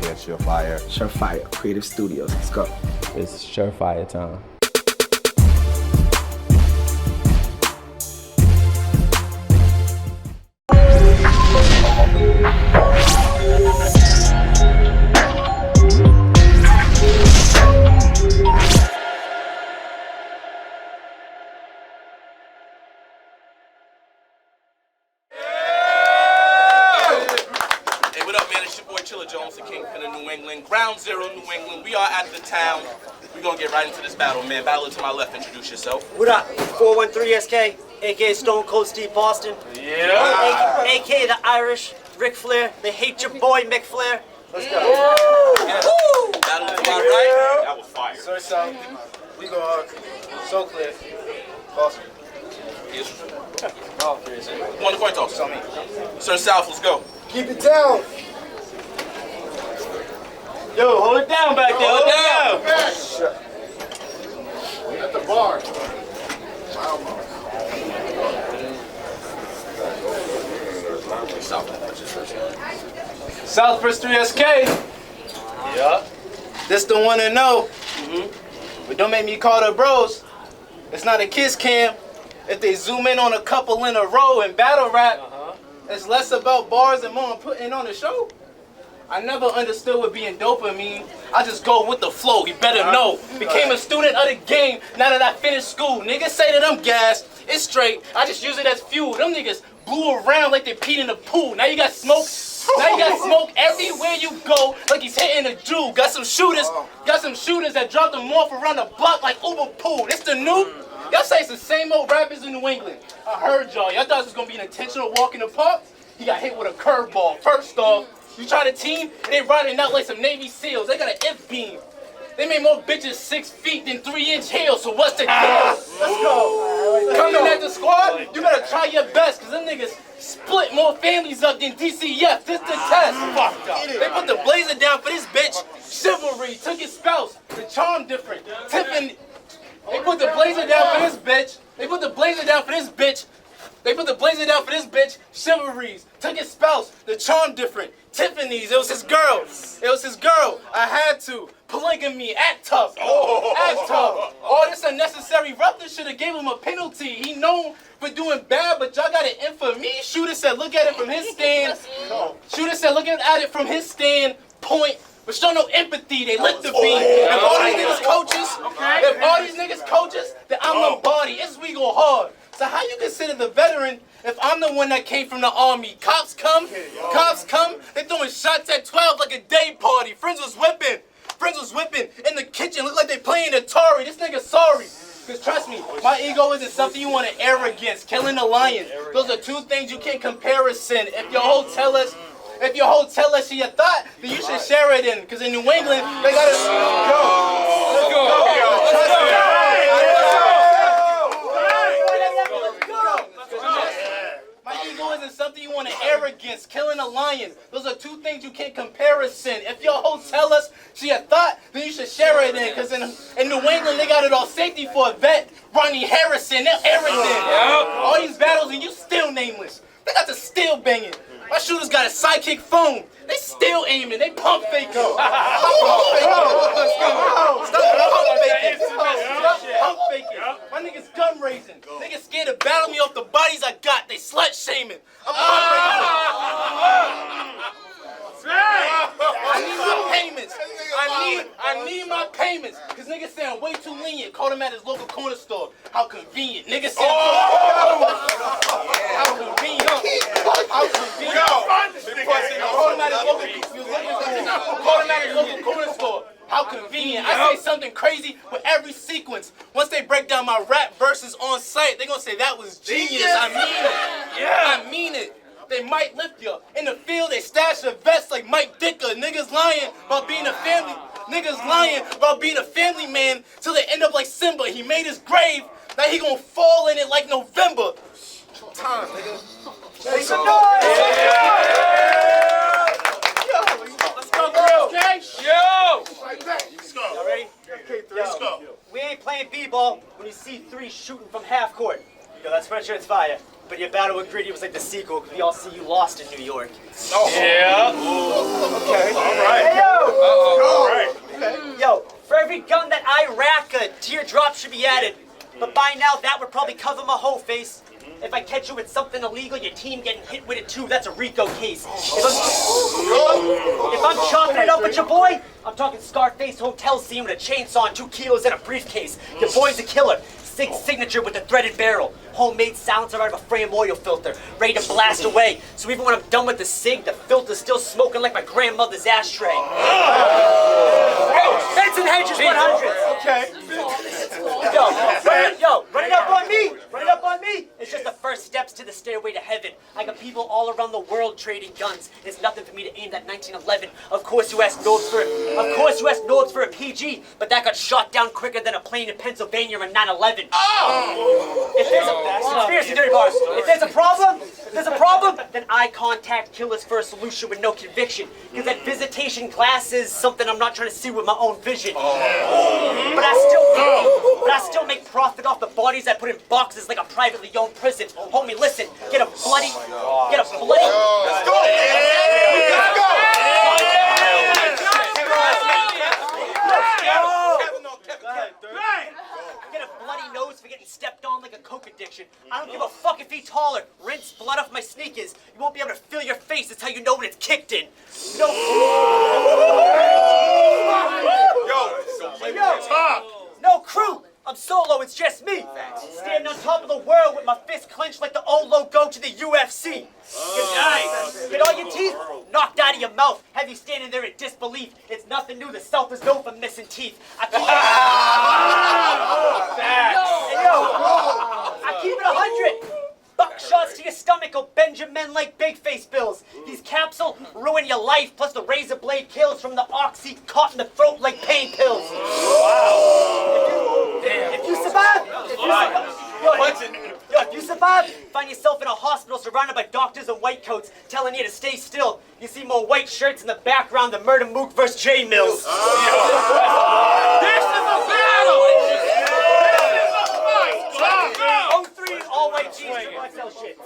here at Surefire. Surefire Creative Studios. Let's go. It's Surefire time. The Kingpin of New England, Ground Zero, New England. We are at the town. We're gonna get right into this battle, man. Battle to my left, introduce yourself. What up? 413 SK, aka Stone Cold Steve Boston. Yeah. AKA the Irish, Ric Flair. They hate your boy, Mick Flair. Let's go. Yeah. Battle to my right. That was fire. Sir South, we go hard. So clear. Boston. Yes. Oh, crazy. One the coin toss. It's on me. Sir South, let's go. Keep it down. Yo, hold it down back there. Hold it down. At the bar. South versus 3SK. Yeah. This the one to know. But don't make me call the bros. It's not a kiss cam. If they zoom in on a couple in a row in battle rap, it's less about bars and more on putting on a show. I never understood what being dope mean. I just go with the flow, you better know. Became a student of the game now that I finished school. Niggas say that I'm gassed, it's straight. I just use it as fuel. Them niggas blew around like they peed in the pool. Now you got smoke. Now you got smoke everywhere you go, like he's hitting a Jew. Got some shooters that dropped them off around the block like Uber Pool. This the new? Y'all say it's the same old rappers in New England. I heard y'all. Y'all thought this was gonna be an intentional walk in the park? He got hit with a curveball. First off, you try to team, they riding out like some Navy SEALs. They got an F-beam. They made more bitches 6 feet than 3-inch heels, so what's the deal? Let's go. Coming at the squad, you better try your best, because them niggas split more families up than DCF. This the test. They put the blazer down for this bitch. Chivalry, took his spouse. The charm different. Tiffany. They put the blazer down for this bitch. They put the blazer down for this bitch. They put the blazer down for this bitch. Chivalries, took his spouse. The charm different. Tiffany's, it was his girl. It was his girl. I had to. Polygamy, act tough. Act tough. All this unnecessary roughness should have gave him a penalty. He known for doing bad, but y'all got it in for me. Shooter said look at it from his stand. Shooter said look at it from his standpoint. But show no empathy, they lit the beat. If all these niggas coaches, then I'm Lombardi. It's we go hard. So how you consider the veteran if I'm the one that came from the army? Cops come, they throwing shots at 12 like a day party. Friends was whipping in the kitchen, look like they playing Atari. This nigga sorry. Cause trust me, my ego isn't something you want to air against. Killing a lion, those are two things you can't comparison. If your whole tell us she a thought, then you should share it in. Cause in New England, they gotta Let's go. My ego isn't something you want to air against. Killing a lion, those are two things you can't comparison. If your whole tell us she a thought, then you should share it in. Cause in New England, they got it all safety for a vet. Ronnie Harrison, they'll air it in. All these battles and you still nameless. They got the still banging. My shooters got a sidekick phone. They still aiming. They pump faking. Stop pump faking. My niggas gun raising. Niggas scared to battle me off the bodies I got. They slut shaming. I'm pump I need my payments. I need my payments. Cause niggas say I'm way too lenient. Called him at his local corner store. How convenient. Niggas say how convenient. How convenient. Called him at his local corner store. How convenient. I say something crazy with every sequence. Once they break down my rap verses on site, they gonna say that was genius. I mean it. I mean it. They might lift you. In the field, they stash a vest like Mike Dicker. Niggas lying about being a family. Niggas lying about being a family man till they end up like Simba. He made his grave. Now he gonna fall in it like November. Time, nigga. Make some noise. Let's go, girl. Okay? Yo. Let's go. Y'all ready? Let's go. We ain't playing b-ball when you see 3 shooting from half court. Yo, that's French Shirt's fire. But your battle with Gritty was like the sequel, because we all see you lost in New York. Oh. Yeah. Okay. All right. Hey, yo! be added. But by now, that would probably cover my whole face. If I catch you with something illegal, your team getting hit with it too, that's a RICO case. If I'm chopping it up with your boy, I'm talking Scarface hotel scene with a chainsaw and 2 kilos in a briefcase. Your boy's a killer. Signature with the threaded barrel. Homemade silencer out of a frame oil filter. Ready to blast away. So even when I'm done with the cig, the filter's still smoking like my grandmother's ashtray. Fence and Hedges 100. Okay. Yo, run it up on me. Run it up on me. It's just the first steps to the stairway to heaven. I got people all around the world trading guns. It's nothing for me to aim that 1911. Of course you asked Norbs for a PG, but that got shot down quicker than a plane in Pennsylvania in 9/11. If there's a problem, then I contact killers for a solution with no conviction. Because that visitation glass is something I'm not trying to see with my own vision. But I still make profit off the bodies I put in boxes like a privately owned prison. Homie, listen, get a bloody. Let's go! Get a bloody nose for getting stepped on like a coke addiction. I don't give a fuck if he's taller. Rinse blood off my sneakers. You won't be able to feel your face. That's how you know when it's kicked in. No crew. I'm solo, it's just me. Standing on top of the world with my fist clenched like the old logo to the UFC. Get all your teeth knocked out of your mouth. Have you standing there in disbelief? It's nothing new, the South is known for missing teeth. I keep it 100. Buckshots to your stomach will bend your men like big face bills. These capsules ruin your life, plus the razor blade kills from the oxy caught in the throat like pain pills. If you survive, find yourself in a hospital surrounded by doctors in white coats telling you to stay still. You see more white shirts in the background than Murder Mook vs. J Mills. This is a battle! All white jeans, XL shit.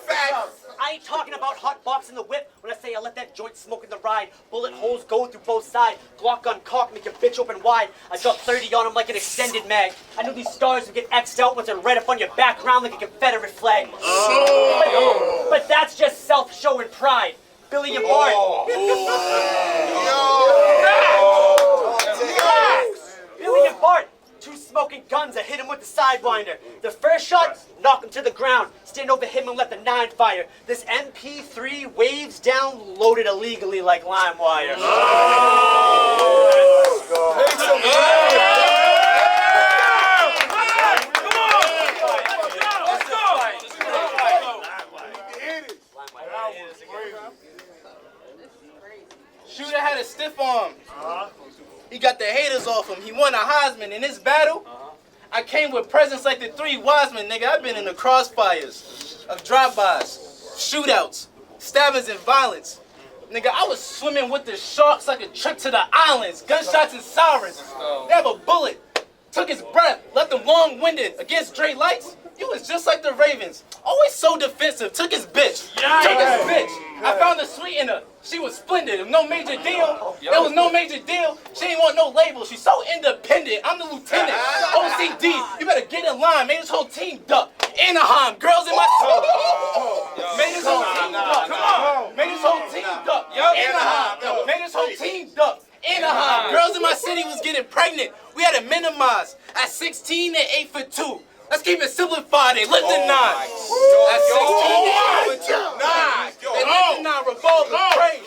I ain't talking about hot box in the whip when I say I let that joint smoke in the ride. Bullet holes go through both sides. Glock gun cock, make your bitch open wide. I drop 30 on him like an extended mag. I know these stars would get X'd out once they're right up on your background like a Confederate flag. But that's just self-show and pride. Billy and Bart. Billy and Bart. 2 smoking guns, I hit him with the Sidewinder. The first shot, knock him to the ground. Stand over him and let the 9 fire. This MP3 waves down, loaded illegally like LimeWire. Shooter had a stiff arm. He got the haters off him. He won a Heisman. In this battle, I came with presents like the 3 wise men, nigga. I've been in the crossfires of drive-bys, shootouts, stabbings, and violence. Nigga, I was swimming with the sharks like a trip to the islands. Gunshots and sirens. They have a bullet. Took his breath. Left him long-winded. Against Dre Lights, you was just like the Ravens. Always so defensive. Took his bitch. Took his bitch. I found a sweetener. She was splendid. No major deal. There was no major deal. She ain't want no label. She's so independent. I'm the lieutenant. OCD. You better get in line. Made this whole team duck. Anaheim. Girls in my soul. Made this whole team duck. Come on. Made this whole team duck. Anaheim. Made this whole team duck. Anaheim. Girls in my city was getting pregnant. We had to minimize. At 16, they 8'2". Let's keep it simplified. They lift the 9. At 16, they 8'2". They lift the 9. Revolvers, trays.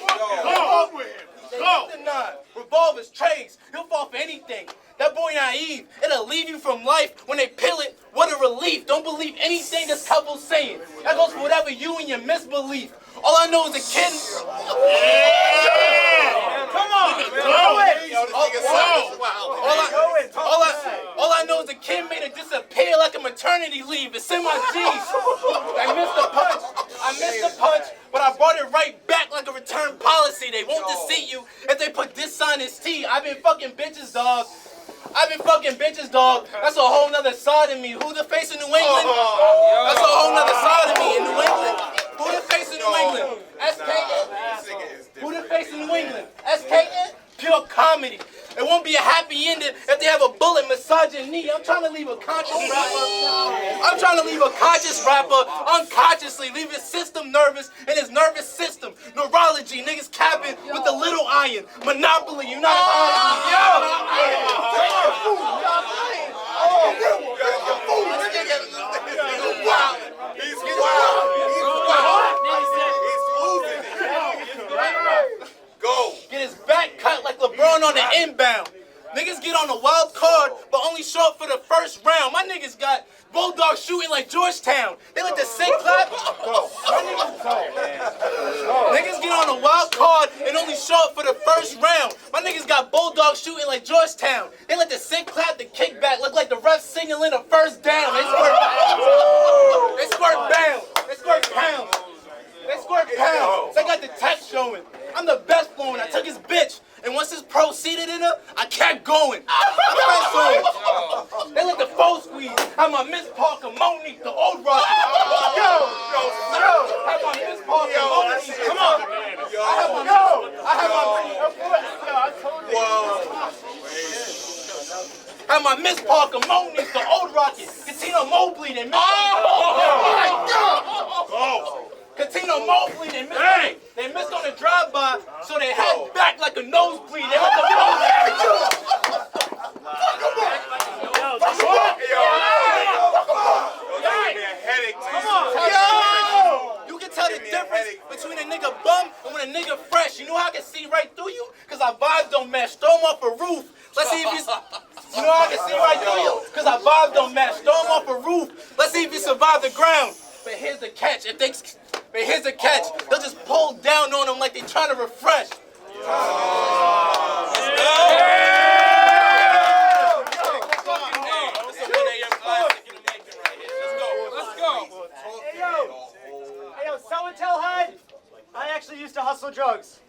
They lift the 9. Revolvers, trays. He'll fall for anything. That boy naive. It'll leave you from life when they peel it. What a relief. Don't believe anything this couple's saying. That goes for whatever you and your misbelief. All I know is a kid. Come on. All I know is the kid made it disappear like a maternity leave. It's in my jeans. I missed the punch, but I brought it right back like a return policy. They won't deceive you if they put this on his T. I've been fucking bitches, dog. That's a whole nother side of me. Who the face of New England? That's a whole nother side of me in New England. Who the face of New England? SKN. Who the face of New England? SKN. Pure comedy. It won't be a happy ending if they have a bullet massage your knee. I'm trying to leave a conscious rapper. I'm trying to leave a conscious rapper unconsciously, leave his system nervous and his nervous system. Neurology, niggas capping with the little iron. Monopoly, you not as He's wild. Go. Get his back cut like LeBron on the inbound. Niggas get on the wild card, but only show up for the first round. My niggas got Bulldogs shooting like Georgetown. They let the sick clap. Niggas get on the wild card and only show up for the first round. My niggas got Bulldogs shooting like Georgetown. They let the sick clap, the kickback, look like the ref signaling a first down. They squirt bounds. They squirt pounds. They squirt pounds. They got the text showing. I'm the best flowing. I took his bitch. And once his proceeded in her, I kept going. They let the foe squeeze. Have my Miss Parker, Monique, the old rocket. Have my Miss Parker, Monique. Come on. Have my Miss Parker, Monique, the old rocket. Katino Mobley, they missed. Katino Mobley, they missed. They missed on the drive-by, so they head back like a nosebleed. They let the You can tell the difference between a nigga bum and when a nigga fresh. You know how I can see right through you? Because our vibes don't match. Throw him off a roof. Let's see if he's... You know how I can see right through you? Because our vibes don't match. Throw him off a roof. Let's see if he survived the ground. But here's the catch. They'll just pull down on them like they trying to refresh. Hey yo, so and tell Hyde, I actually used to hustle drugs.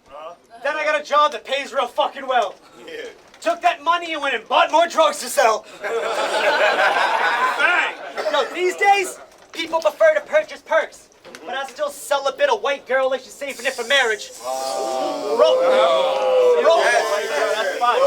Then I got a job that pays real fucking well. Took that money and went and bought more drugs to sell. Yo, these days, people prefer to purchase perks. But I still sell a bit of white girl like she's saving it for marriage. Roll. That's fine.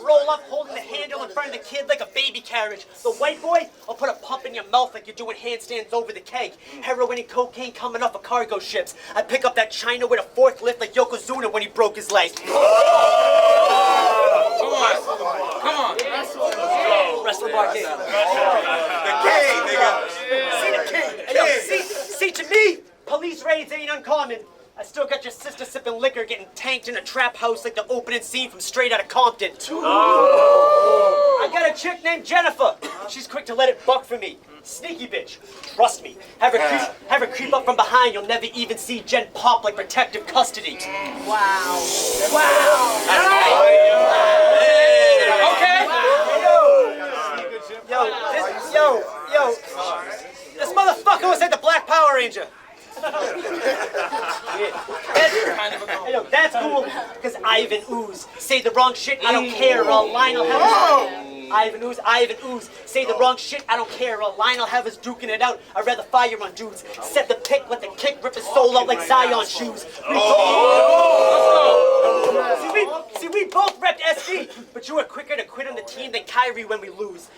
Roll up, holding the handle in front of the kid like a baby carriage. The white boy will put a pump in your mouth like you're doing handstands over the keg. Heroin and cocaine coming off of cargo ships. I pick up that China with a forklift like Yokozuna when he broke his leg. Come on. Wrestling bar game. See, to me, police raids ain't uncommon. I still got your sister sipping liquor, getting tanked in a trap house like the opening scene from Straight Outta Compton. I got a chick named Jennifer. She's quick to let it buck for me. Sneaky bitch. Trust me. Have her creep up from behind. You'll never even see Jen pop like protective custody. Wow. Okay. Yo. This motherfucker was like the Black Power Ranger. That's cool, because Ivan Ooze. Say the wrong shit, I don't care, or a line will have us... Ivan Ooze. Say the wrong shit, I don't care, or a line will have us duking it out. I'd rather fire on dudes. Set the pick, let the kick rip his soul out like Zion shoes. See, we both repped SD, but you were quicker to quit on the team than Kyrie when we lose.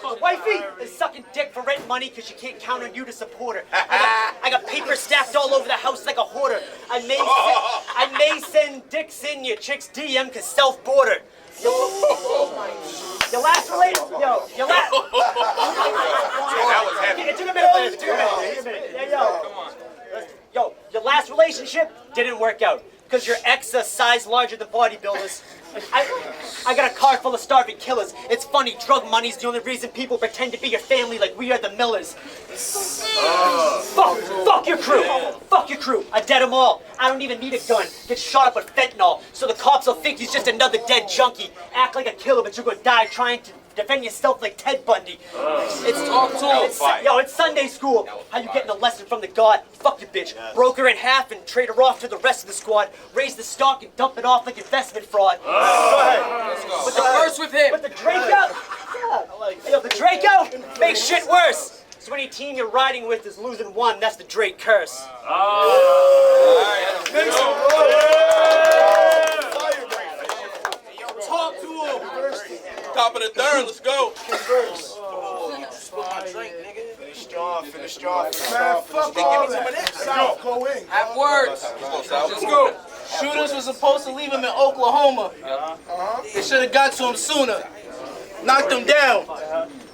Your wifey is sucking dick for rent money because she can't count on you to support her. I got paper stacked all over the house like a hoarder. I may send dicks in your chick's DM because self-border. Your last relation, It took a minute. Your last relationship didn't work out because your ex is size larger than bodybuilders. I got a car full of starving killers. It's funny, drug money's the only reason people pretend to be your family like we are the Millers. Fuck your crew. Fuck your crew. I dead them all. I don't even need a gun. Get shot up with fentanyl, so the cops will think he's just another dead junkie. Act like a killer, but you're gonna die trying to defend yourself like Ted Bundy. It's Sunday school. How you getting a lesson from the God? Fuck your bitch. Broke her in half and trade her off to the rest of the squad. Raise the stock and dump it off like investment fraud. But the Draco makes shit worse. So any team you're riding with is losing one. That's the Drake curse. Talk to him. Top of the third, let's go. Finish strong. Man, fuck all that. South, go in. Have words. Let's go. Shooters was supposed to leave him in Oklahoma. They should have got to him sooner. Knocked him down.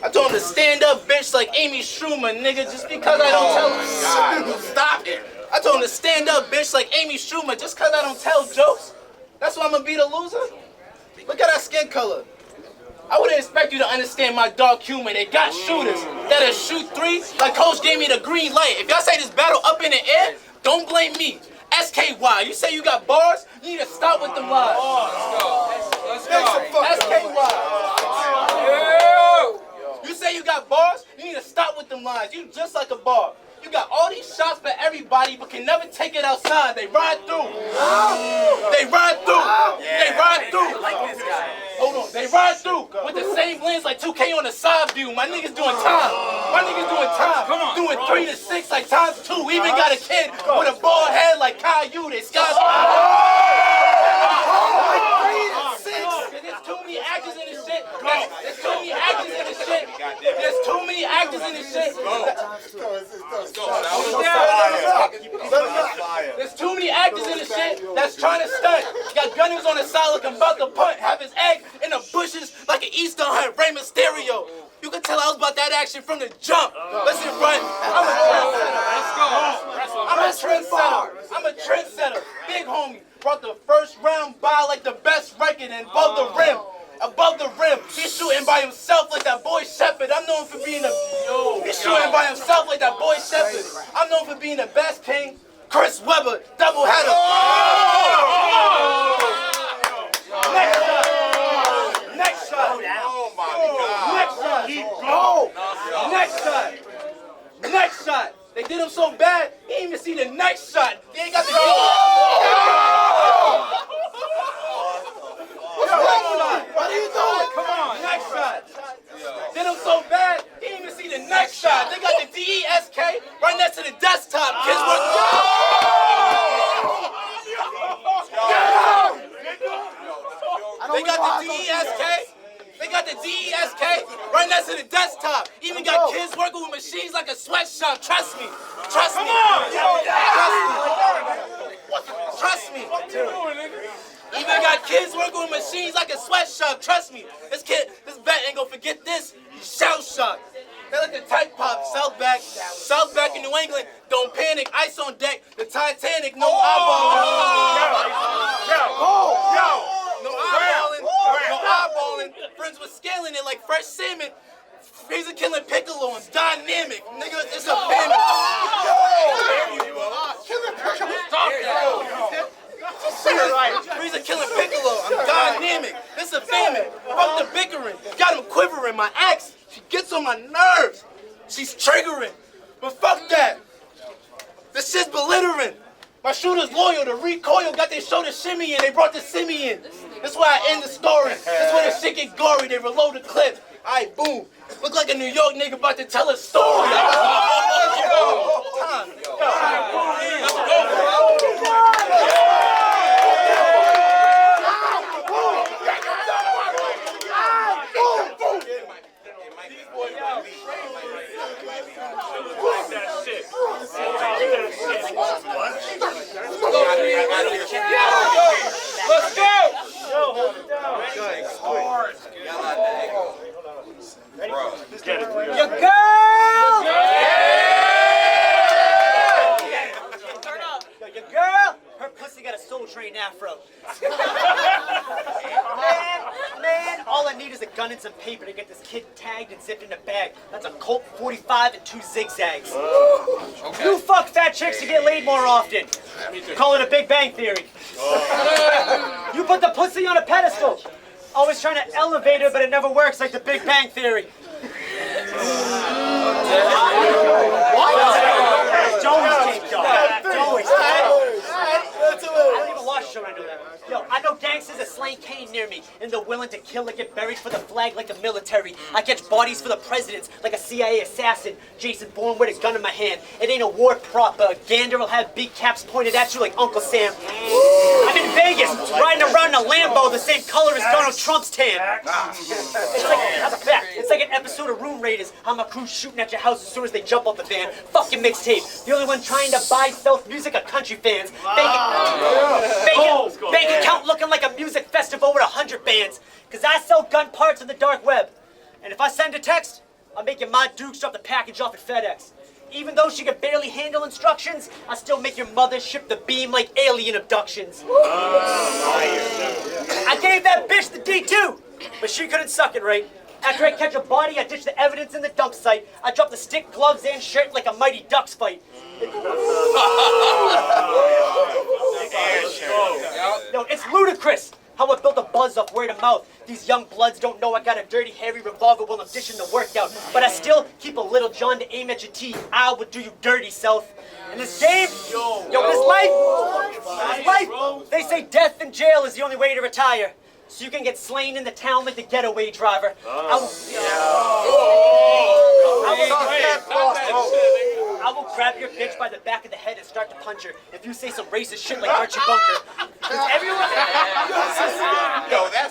I told him to stand up, bitch, like Amy Schumer, nigga, just because I don't tell him. Stop it. I told him to stand up, bitch, like Amy Schumer, just because I don't tell jokes. That's why I'm gonna be the loser? Look at our skin color. I wouldn't expect you to understand my dark humor. They got shooters that'll shoot three like Coach gave me the green light. If y'all say this battle up in the air, don't blame me. SKY, you say you got bars, you need to stop with them lies. Let's go. SKY. You say you got bars, you need to stop with them lies. You just like a bar. You got all these shots for everybody, but can never take it outside. They ride through. They ride through. They ride through. Hold on. They ride through with the same lens like 2K on the side view. My niggas doing time. My niggas doing time. Doing 3 to 6 like times 2. Even got a kid with a bald head like Caillou. They skies. There's too many actors in this shit. There's too many actors in this shit. There's too many actors in this shit. There's too many actors in this shit that's trying to stunt. Got gunners on the side looking about to punt. Have his egg in the bushes like an Easter hunt. Rey Mysterio. You can tell I was about that action from the jump. Listen, run. I'm a trendsetter. I'm a trendsetter. Big homie. Brought the first round by like the best record and above the rim. Above the rim. He's shooting by himself like that boy Shepherd. I'm known for being He's shooting by himself like that boy Shepherd. I'm known for being the best king. Chris Webber, double header. Next shot. Oh my God. Next shot. Next shot. They did him so bad, he didn't even see the next shot. They ain't got the What are you doing? Come on. Next shot. Did him so bad, he didn't even see the next shot. They got the DESK right next to the desktop. Kids were They got the DESK. They got the DESK right next to the desktop. Even got kids working with machines like a sweatshop. Trust me. Trust me. Trust me. Even got kids working with machines like a sweatshop. Trust me. This vet ain't gonna forget this. He's shell shocked. They like the tight pop. South back in New England. Don't panic. Ice on deck. The Titanic. No eyeballing. No eyeballing. No eyeballing. Friends was scaling it like fresh salmon. He's a killing piccolo and dynamic. Nigga, it's a famine. He's a killing piccolo. I'm dynamic. It's a famine. Fuck the bickering. Got him quivering. My ex, she gets on my nerves. She's triggering. But fuck that. This shit's belittling. My shooter's loyal. The recoil got their shoulder shimmy in. They brought the simi in. That's why I end the story. That's where the shit get gory. They reload the clip. Alright, boom. Look like a New York nigga about to tell a story. Time. Let's go! Yo, hold it down. Your girl! Turn up. Yo, your girl, her pussy got a Soul Train afro. Man, all I need is a gun and some paper to get this kid tagged and zipped in a bag. That's a Colt 45 and 2 zigzags. You fuck fat chicks to get laid more often. Call it a Big Bang Theory. You put the pussy on a pedestal. Always trying to elevate her, but it never works like the Big Bang Theory. Joey's tape, dog. Joey's tape. I don't even watch the show, I know that. Yo, I know gangsters are slaying Kane near me, and they're willing to kill or get buried for the flag like the military. I catch bodies for the presidents like a CIA assassin. Jason Bourne with a gun in my hand. It ain't a war prop, but a gander will have big caps pointed at you like Uncle Sam. I'm in Vegas, riding around in a Lambo the same color as Donald Trump's tan. That's a fact. It's like an episode of Room Raiders. How my crew's shooting at your house as soon as they jump off the van. Fucking mixtape. The only one trying to buy stealth music are country fans. Bank account looking like a music festival with 100 bands. Cause I sell gun parts on the dark web. And if I send a text, I'm making my Dukes drop the package off at FedEx. Even though she could barely handle instructions, I still make your mother ship the beam like alien abductions. I gave that bitch the D2, but she couldn't suck it right. After I catch a body, I ditch the evidence in the dump site. I drop the stick, gloves, and shirt like a Mighty Ducks fight. No, it's ludicrous how I built a buzz off word of mouth. These young bloods don't know I got a dirty, hairy revolver while I'm dishing the workout. But I still keep a little John to aim at your teeth. I would do you dirty, self. In this game, in this life, they say death in jail is the only way to retire. So you can get slain in the town like the getaway driver. I will grab your bitch by the back of the head and start to punch her if you say some racist shit like Archie Bunker.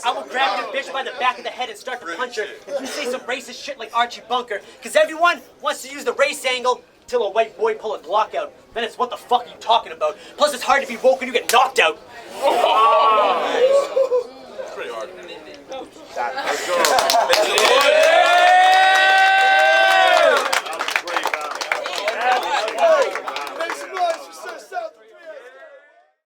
I will grab your bitch by the back of the head and start to punch her if you say some racist shit like Archie Bunker. Because everyone wants to use the race angle till a white boy pull a Glock out. Then it's what the fuck are you talking about? Plus it's hard to be woke when you get knocked out.